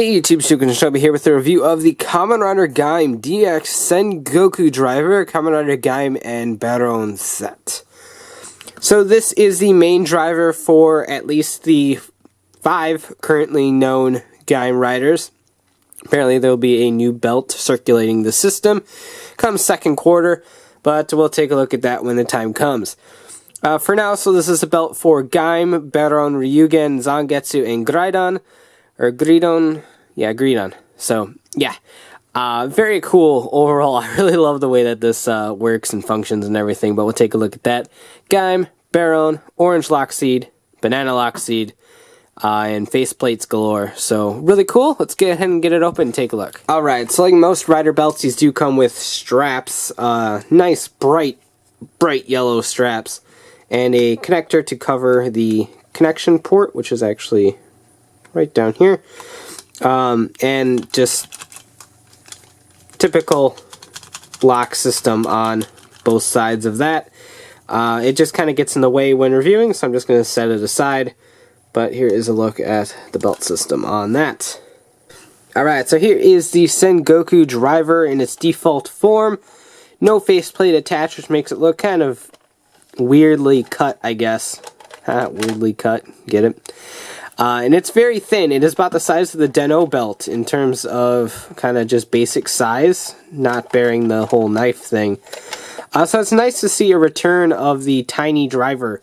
Hey YouTube, Sengoku here with a review of the Kamen Rider Gaim DX Sengoku Driver, Kamen Rider Gaim and Baron set. So this is the main driver for at least the 5 currently known Gaim Riders. Apparently there will be a new belt circulating the system come second quarter, but we'll take a look at that when the time comes. For now, so this is a belt for Gaim, Baron, Ryugen, Zangetsu, and Gridon. Or Gridon. Yeah, Gridon. So, yeah. Very cool overall. I really love the way that this works and functions and everything, but we'll take a look at that. Gaim, Baron, Orange Lock Seed, Banana Lock Seed, and faceplates galore. So, really cool. Let's get ahead and get it open and take a look. Alright, so like most Rider belts, these do come with straps. Nice, bright yellow straps. And a connector to cover the connection port, which is actually right down here, and just typical lock system on both sides of that. It just kind of gets in the way when reviewing, so I'm just going to set it aside, but here is a look at the belt system on that. Alright, so here is the Sengoku Driver in its default form. No faceplate attached, which makes it look kind of weirdly cut, I guess. Weirdly cut, get it? And it's very thin. It is about the size of the Deneb belt in terms of kind of just basic size, not bearing the whole knife thing. So it's nice to see a return of the tiny driver,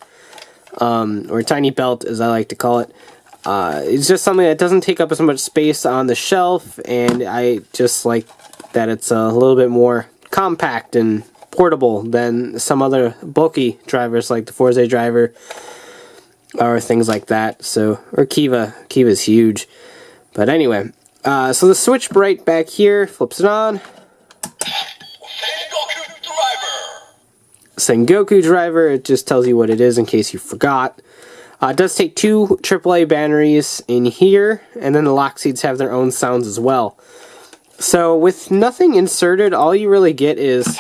or tiny belt as I like to call it. It's just something that doesn't take up as much space on the shelf, and I just like that it's a little bit more compact and portable than some other bulky drivers like the Forza driver or things like that. So, or Kiva. Kiva's huge. But anyway, so the switch right back here, flips it on. Sengoku Driver. Sengoku Driver, it just tells you what it is in case you forgot. It does take 2 AAA batteries in here, and then the lock seats have their own sounds as well. So with nothing inserted, all you really get is...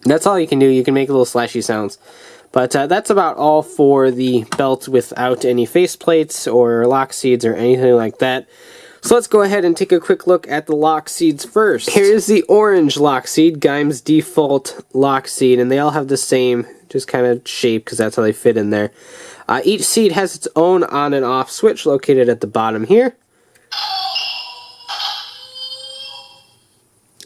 That's all you can do. You can make little slashy sounds. But that's about all for the belt without any faceplates or lock seeds or anything like that. So let's go ahead and take a quick look at the lock seeds first. Here's the orange lock seed, Gaim's default lock seed, and they all have the same just kind of shape because that's how they fit in there. Each seed has its own on and off switch located at the bottom here.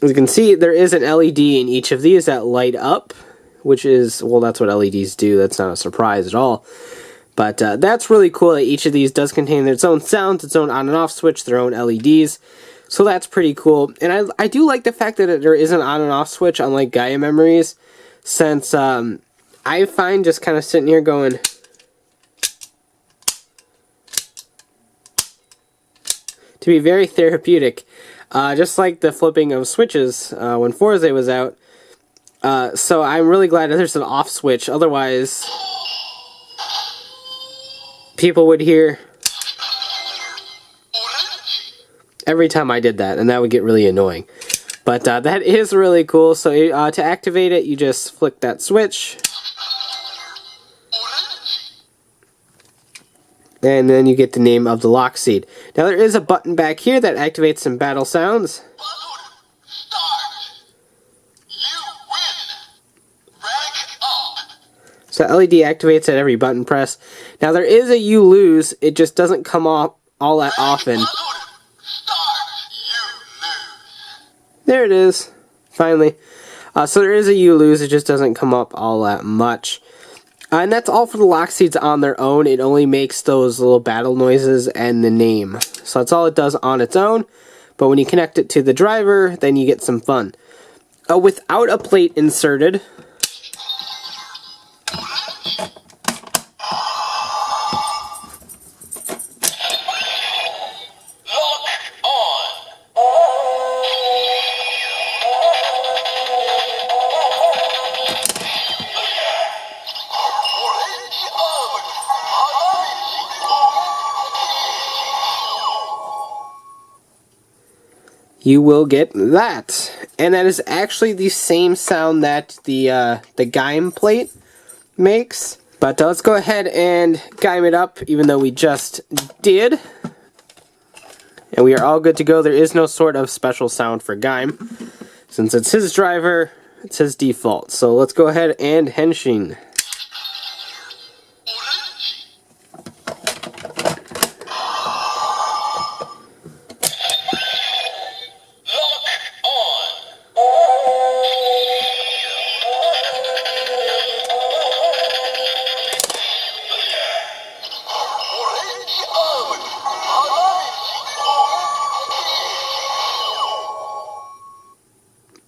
As you can see, there is an LED in each of these that light up, which is, well, that's what LEDs do. That's not a surprise at all. But that's really cool that each of these does contain its own sounds, its own on and off switch, their own LEDs. So that's pretty cool. And I do like the fact that there is an on and off switch, unlike Gaia Memories, since I find just kind of sitting here going... to be very therapeutic. Just like the flipping of switches when Forza was out. So I'm really glad that there's an off switch. Otherwise, people would hear every time I did that, and that would get really annoying. But that is really cool. So to activate it, you just flick that switch. And then you get the name of the lock seed. Now there is a button back here that activates some battle sounds. So LED activates at every button press. Now there is a you lose, it just doesn't come off all that often. There it is, finally. So there is a you lose, it just doesn't come up all that much. And that's all for the lock seeds on their own. It only makes those little battle noises and the name. So that's all it does on its own. But when you connect it to the driver, then you get some fun. Without a plate inserted... you will get that. And that is actually the same sound that the Gaim plate makes. But let's go ahead and Gaim it up, even though we just did. And we are all good to go. There is no sort of special sound for Gaim. Since it's his driver, it's his default. So let's go ahead and Henshin.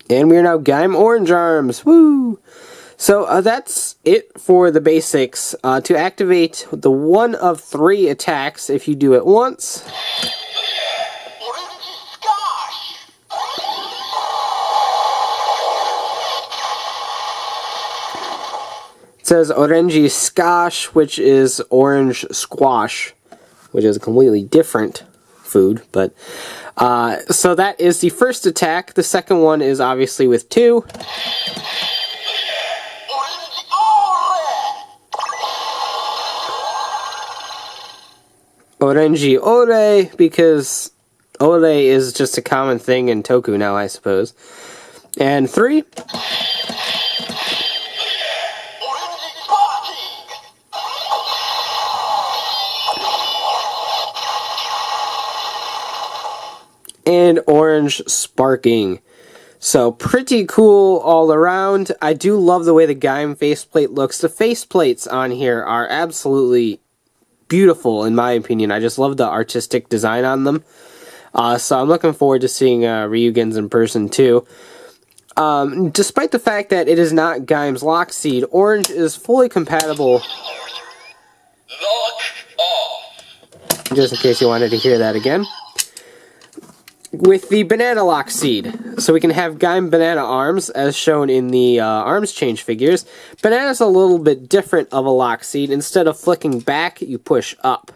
And we are now Gaim Orange Arms. Woo! So that's it for the basics. To activate the one of 3 attacks, if you do it once, it says Orange Squash, which is orange squash, which is a completely different food, but so that is the first attack. The second one is obviously with 2. Orange Ore, because Ore is just a common thing in Toku now, I suppose. And 3. And orange sparking. So pretty cool all around. I do love the way the Gaim faceplate looks. The faceplates on here are absolutely beautiful in my opinion. I just love the artistic design on them. So I'm looking forward to seeing Ryugen's in person too. Despite the fact that it is not Gaim's lock seed, orange is fully compatible. Just in case you wanted to hear that again. With the banana lock seed. So we can have Gaim banana arms, as shown in the arms change figures. Banana's a little bit different of a lock seed. Instead of flicking back, you push up.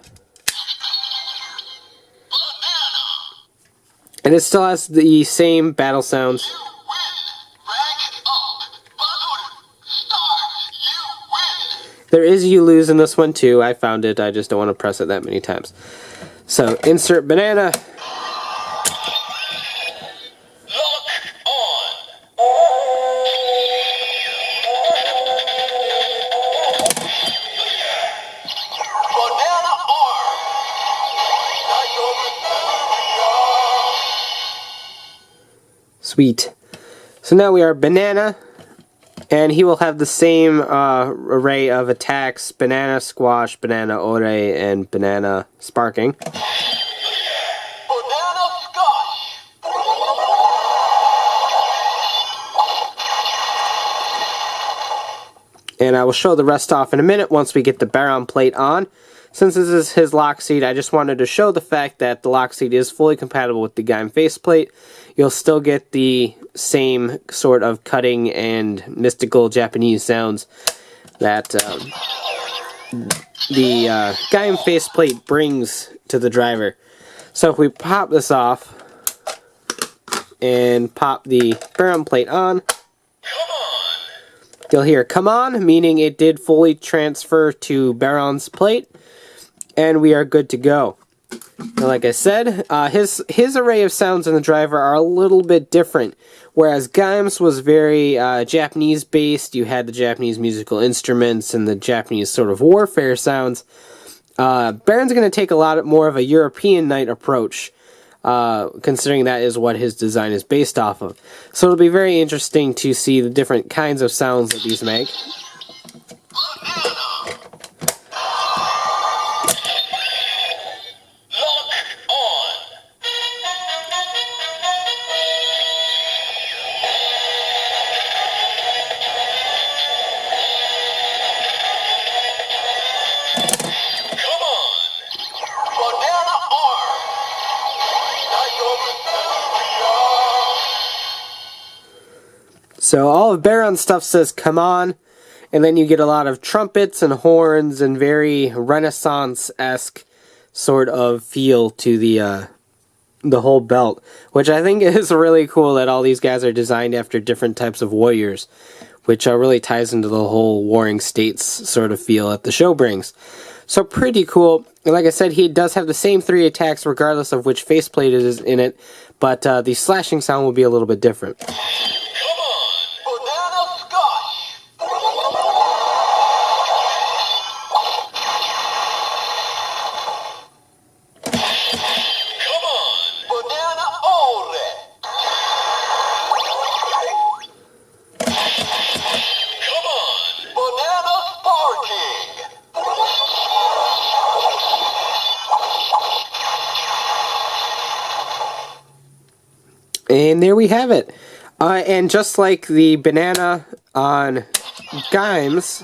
And it still has the same battle sounds. There is you lose in this one too. I found it. I just don't want to press it that many times. So insert banana. Sweet. So now we are banana, and he will have the same array of attacks: banana squash, banana ore, and banana sparking. Banana squash. And I will show the rest off in a minute once we get the Baron plate on. Since this is his lock seed, I just wanted to show the fact that the lock seed is fully compatible with the Gaim faceplate. You'll still get the same sort of cutting and mystical Japanese sounds that the Gaim faceplate brings to the driver. So if we pop this off and pop the Baron plate on, you'll hear "come on," meaning it did fully transfer to Baron's plate. And we are good to go. And like I said, his array of sounds in the driver are a little bit different. Whereas Gaim's was very Japanese-based. You had the Japanese musical instruments and the Japanese sort of warfare sounds. Baron's going to take a lot more of a European night approach, considering that is what his design is based off of. So it'll be very interesting to see the different kinds of sounds that these make. So all of Baron's stuff says "come on," and then you get a lot of trumpets and horns and very Renaissance-esque sort of feel to the whole belt, which I think is really cool that all these guys are designed after different types of warriors, which really ties into the whole Warring States sort of feel that the show brings. So pretty cool. And like I said, he does have the same 3 attacks regardless of which faceplate it is in it, but the slashing sound will be a little bit different. And there we have it. And just like the banana on Gaim's,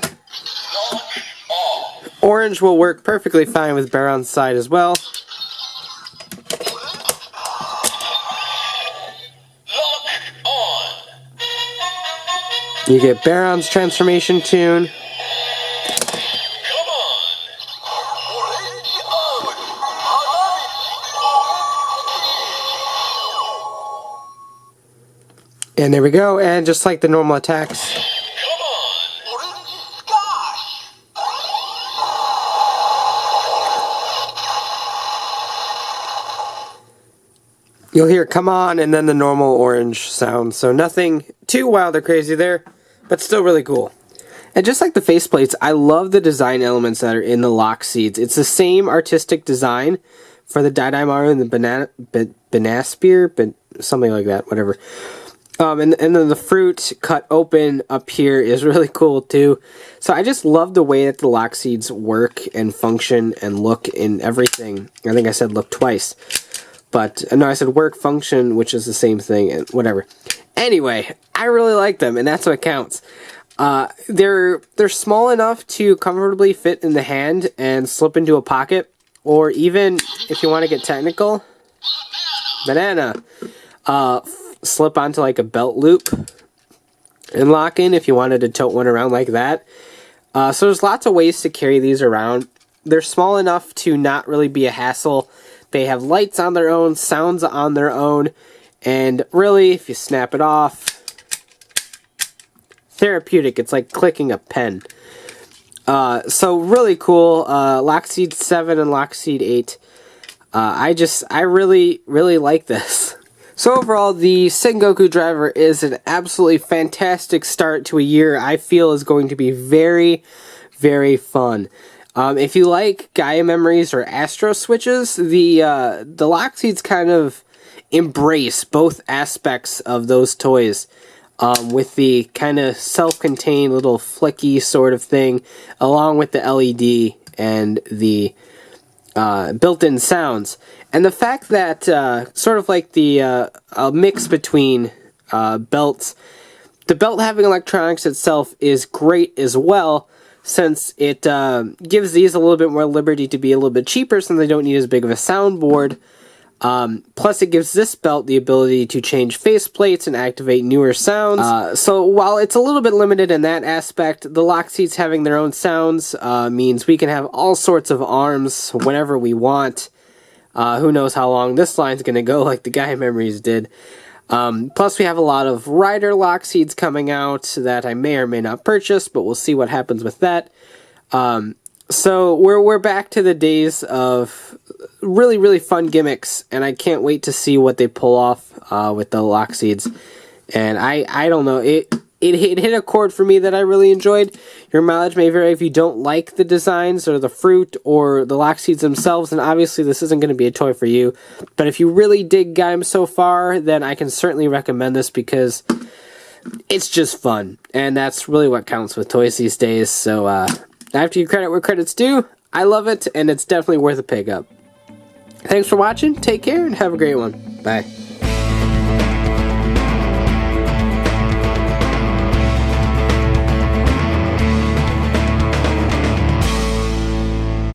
orange will work perfectly fine with Baron's side as well. You get Baron's transformation tune. And there we go, and just like the normal attacks. You'll hear "come on" and then the normal orange sound, so nothing too wild or crazy there, but still really cool. And just like the faceplates, I love the design elements that are in the lock seeds. It's the same artistic design for the Daidaimaro and the banana spear, but something like that, whatever. And then the fruit cut open up here is really cool too. So I just love the way that the lock seeds work and function and look in everything. I think I said look twice. But no, I said work, function, which is the same thing, and whatever. Anyway, I really like them, and that's what counts. They're small enough to comfortably fit in the hand and slip into a pocket, or even, if you want to get technical, banana. Slip onto like a belt loop and lock in if you wanted to tote one around like that. So there's lots of ways to carry these around. They're small enough to not really be a hassle. They have lights on their own, sounds on their own, and really, if you snap it off, therapeutic. It's like clicking a pen. So really cool. Lockseed 7 and Lockseed 8. I really like this. So overall, the Sengoku Driver is an absolutely fantastic start to a year I feel is going to be very, very fun. If you like Gaia Memories or Astro Switches, the Lockseeds kind of embrace both aspects of those toys. With the kind of self-contained little flicky sort of thing, along with the LED and the built-in sounds. And the fact that, sort of like the mix between belts, the belt having electronics itself is great as well, since it gives these a little bit more liberty to be a little bit cheaper since they don't need as big of a soundboard. Plus it gives this belt the ability to change faceplates and activate newer sounds. So while it's a little bit limited in that aspect, the Lockseeds having their own sounds means we can have all sorts of arms whenever we want. Who knows how long this line's going to go like the Gaia Memories did. Plus we have a lot of Rider Lockseeds coming out that I may or may not purchase, but we'll see what happens with that. So we're back to the days of really, really fun gimmicks, and I can't wait to see what they pull off with the Lockseeds. And I don't know, it hit a chord for me that I really enjoyed. Your mileage may vary if you don't like the designs or the fruit or the Lockseeds themselves, and obviously this isn't going to be a toy for you. But if you really dig Gaim so far, then I can certainly recommend this because it's just fun, and that's really what counts with toys these days. So I have to give credit where credit's due. I love it, and it's definitely worth a pick up. Thanks for watching, take care, and have a great one. Bye.